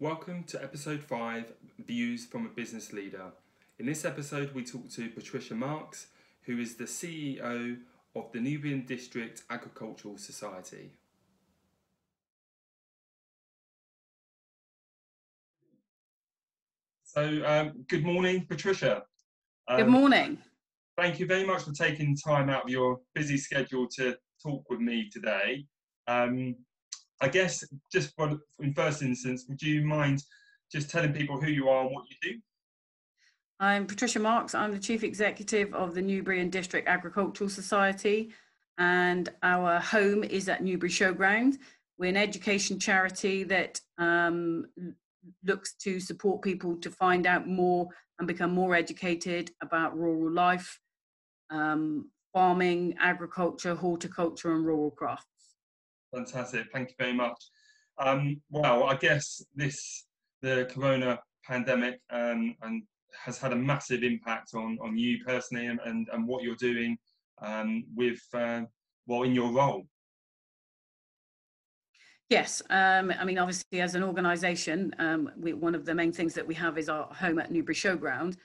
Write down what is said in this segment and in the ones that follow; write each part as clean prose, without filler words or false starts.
Welcome to episode 5, Views from a Business Leader. In this episode we talk to Patricia Marks, who is the CEO of the Newbury District Agricultural Society. So good morning, Patricia. Good morning. Thank you very much for taking time out of your busy schedule to talk with me today. I guess just in first instance, would you mind just telling people who you are and what you do? I'm Patricia Marks. I'm the Chief Executive of the Newbury District Agricultural Society, and our home is at Newbury Showground. We're an education charity that looks to support people to find out more and become more educated about rural life, farming, agriculture, horticulture and rural crafts. Fantastic, thank you very much. Well, I guess the corona pandemic and has had a massive impact on you personally and what you're doing with in your role. Yes, I mean, obviously, as an organisation, one of the main things that we have is our home at Newbury Showground.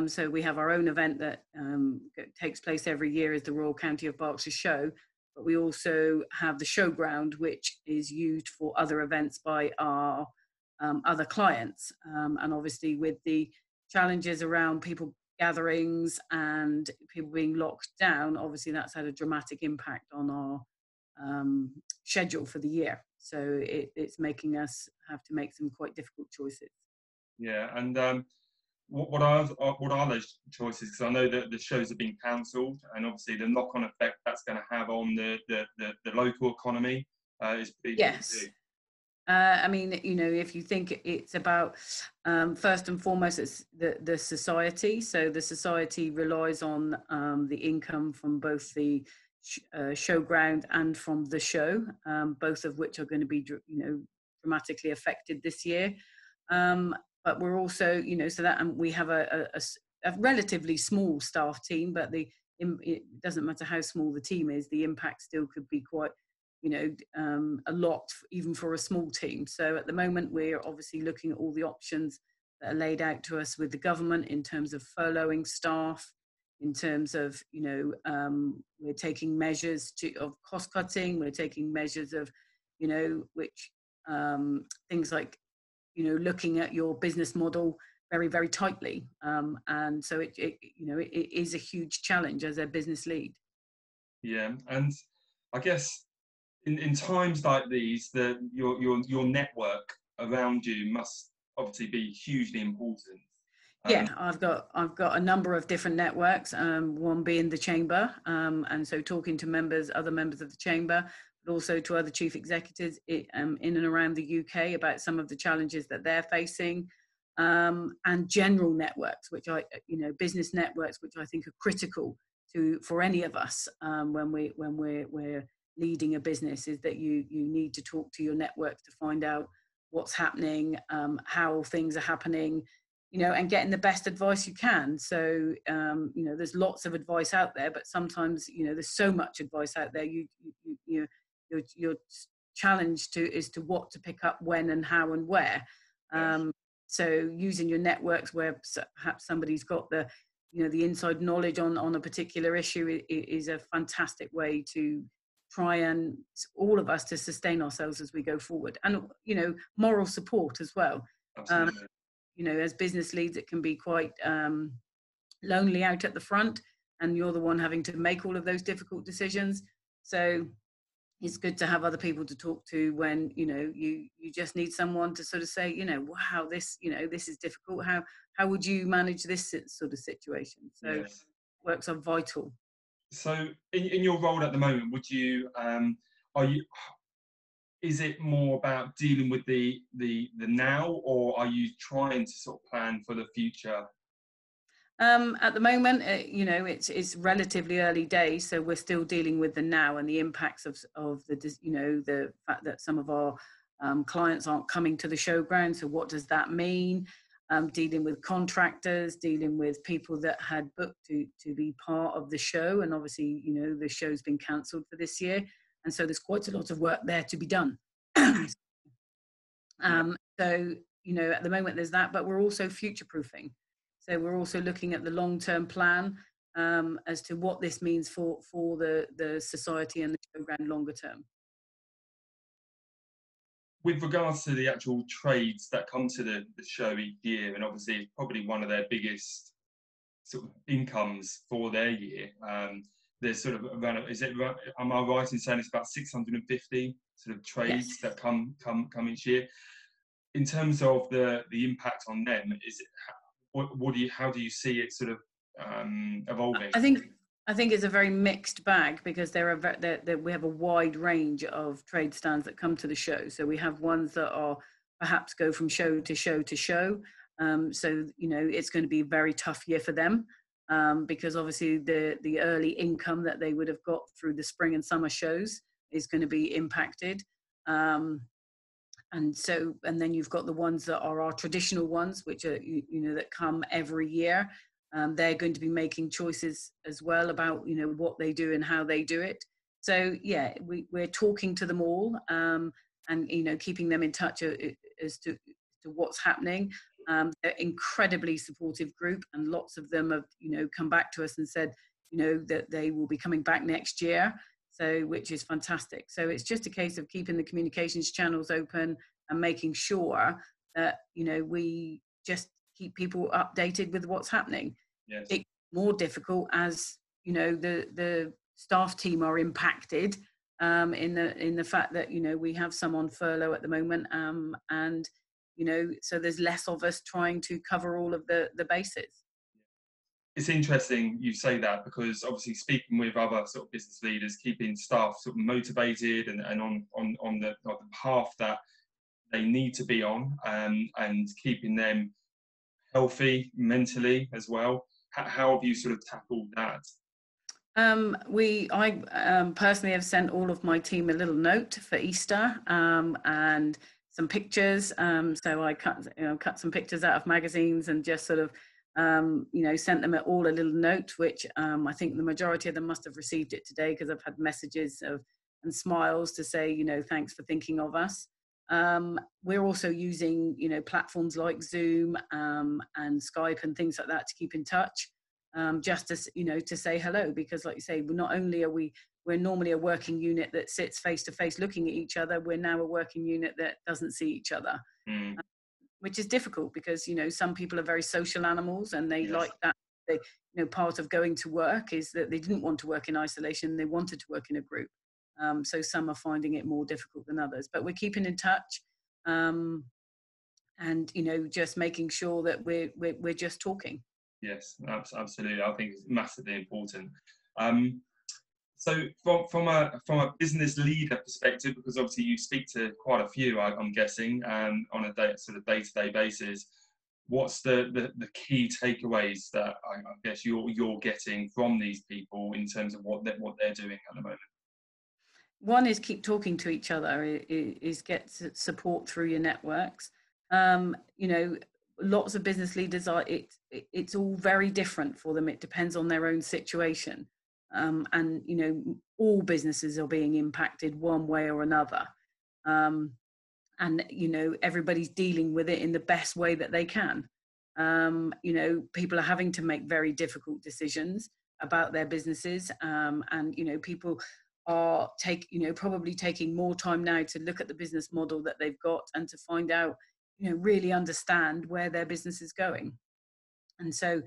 So we have our own event that takes place every year as the Royal County of Berkshire Show. But we also have the showground, which is used for other events by our other clients. And obviously with the challenges around people gatherings and people being locked down, obviously that's had a dramatic impact on our schedule for the year. So it's making us have to make some quite difficult choices. Yeah, and what are those choices? Because I know that the shows have been cancelled, and obviously the knock-on effect that's going to have on the local economy is big. Yes. I mean, you know, if you think it's about, first and foremost, it's the society. So the society relies on the income from both the showground and from the show, both of which are going to be, dramatically affected this year. But we're also, so that we have a relatively small staff team, but it doesn't matter how small the team is, the impact still could be quite, a lot, even for a small team. So at the moment, we're obviously looking at all the options that are laid out to us with the government in terms of furloughing staff, in terms of, we're taking measures of cost cutting, we're taking measures of, which things like, looking at your business model very, very tightly. And so it is a huge challenge as a business lead. Yeah, and I guess in times like these, your network around you must obviously be hugely important. Yeah, I've got a number of different networks, one being the chamber, and so talking to other members of the chamber, but also to other chief executives in and around the UK about some of the challenges that they're facing, and general networks, business networks, which I think are critical for any of us when we're leading a business, is that you need to talk to your networks to find out what's happening, how things are happening, and getting the best advice you can. So, there's lots of advice out there, but sometimes, there's so much advice out there. You're challenged as to what to pick up when and how and where. So using your networks where perhaps somebody's got the inside knowledge on a particular issue is a fantastic way to try and all of us to sustain ourselves as we go forward. And, moral support as well. Absolutely. As business leads, it can be quite lonely out at the front, and you're the one having to make all of those difficult decisions. So it's good to have other people to talk to when, you just need someone to sort of say, wow, this is difficult. How would you manage this sort of situation? So yes. Works are vital. So in your role at the moment, is it more about dealing with the now, or are you trying to sort of plan for the future? At the moment, it's relatively early days, so we're still dealing with the now and the impacts of the fact that some of our clients aren't coming to the showground. So what does that mean? Dealing with contractors, dealing with people that had booked to be part of the show, and obviously, the show's been cancelled for this year, and so there's quite a lot of work there to be done. So you know, at the moment there's that, but we're also future proofing. So we're also looking at the long-term plan as to what this means for the society and the showground longer term. With regards to the actual trades that come to the show each year, and obviously it's probably one of their biggest sort of incomes for their year. There's sort of around, am I right in saying it's about 650 sort of trades Yes. that come each year? In terms of the impact on them, is it, how do you see it sort of evolving? I think it's a very mixed bag, because we have a wide range of trade stands that come to the show. So we have ones that are perhaps go from show to show to show. So, you know, it's going to be a very tough year for them, because obviously the early income that they would have got through the spring and summer shows is going to be impacted. And then you've got the ones that are our traditional ones, which are, you know, that come every year. They're going to be making choices as well about, you know, what they do and how they do it. So yeah, we're talking to them all, and, you know, keeping them in touch as to what's happening. They're incredibly supportive group, and lots of them have, you know, come back to us and said, you know, that they will be coming back next year. So, which is fantastic. So it's just a case of keeping the communications channels open and making sure that, you know, we just keep people updated with what's happening. Yes. It's more difficult as, you know, the staff team are impacted in the fact that, you know, we have some on furlough at the moment, and, you know, so there's less of us trying to cover all of the bases. It's interesting you say that, because obviously speaking with other sort of business leaders, keeping staff sort of motivated and on the path that they need to be on, and keeping them healthy mentally as well. How have you sort of tackled that? I personally have sent all of my team a little note for Easter, and some pictures. So I cut some pictures out of magazines and just sort of, you know, sent them all a little note, which I think the majority of them must have received it today, because I've had messages and smiles to say, you know, thanks for thinking of us. We're also using, you know, platforms like Zoom and Skype and things like that to keep in touch, just as, you know, to say hello, because like you say, we're normally a working unit that sits face to face looking at each other. We're now a working unit that doesn't see each other. Which is difficult, because, you know, some people are very social animals, and they like that. They, you know, part of going to work is that they didn't want to work in isolation. They wanted to work in a group. So some are finding it more difficult than others, but we're keeping in touch, and, you know, just making sure that we're just talking. Yes, absolutely. I think it's massively important. So from a business leader perspective, because obviously you speak to quite a few, I'm guessing, on a day-to-day basis, what's the key takeaways that I guess you're getting from these people in terms of what they're doing at the moment? One is keep talking to each other, is get support through your networks. You know, lots of business leaders it's all very different for them. It depends on their own situation. And, you know, all businesses are being impacted one way or another. And, you know, everybody's dealing with it in the best way that they can. You know, people are having to make very difficult decisions about their businesses. And, you know, people are probably taking more time now to look at the business model that they've got, and to find out, you know, really understand where their business is going. And so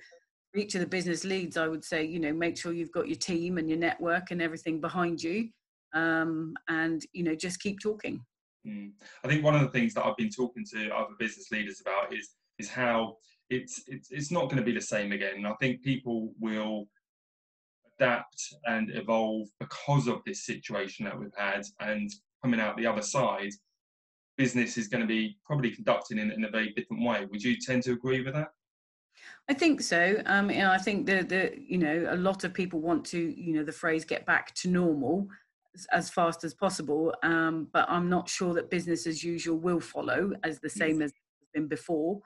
for each of the business leads, I would say, you know, make sure you've got your team and your network and everything behind you, and, you know, just keep talking. I think one of the things that I've been talking to other business leaders about is how it's not going to be the same again. I think people will adapt and evolve because of this situation that we've had, and coming out the other side, business is going to be probably conducted in a very different way. Would you tend to agree with that? I think so. And I think you know, a lot of people want to, you know, the phrase "get back to normal" as fast as possible. But I'm not sure that business as usual will follow as the same as it's been before.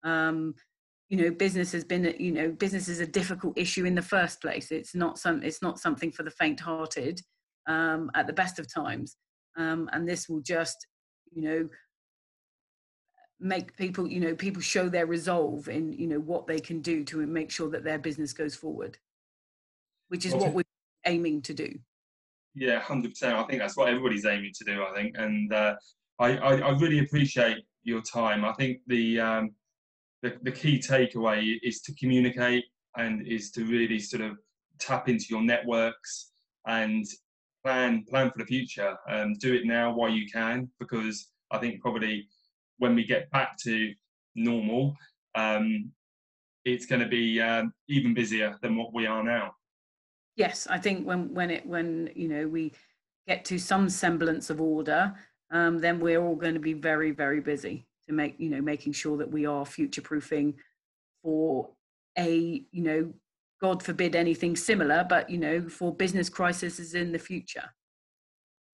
You know, business is a difficult issue in the first place. It's not something for the faint-hearted at the best of times. And this will just, you know, make people, people show their resolve in, what they can do to make sure that their business goes forward, which is what we're aiming to do. Yeah, 100%. I think that's what everybody's aiming to do, I think. And I really appreciate your time. I think the key takeaway is to communicate, and is to really sort of tap into your networks and plan for the future. Do it now while you can, because I think probably when we get back to normal, it's going to be even busier than what we are now. Yes, I think when we get to some semblance of order, then we're all going to be very, very busy to making sure that we are future proofing for God forbid anything similar, but for business crises in the future.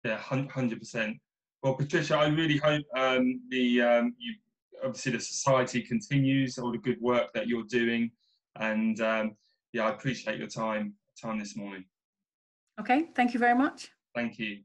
Yeah, 100%. Well, Patricia, I really hope obviously the society continues all the good work that you're doing, and yeah, I appreciate your time this morning. Okay, thank you very much. Thank you.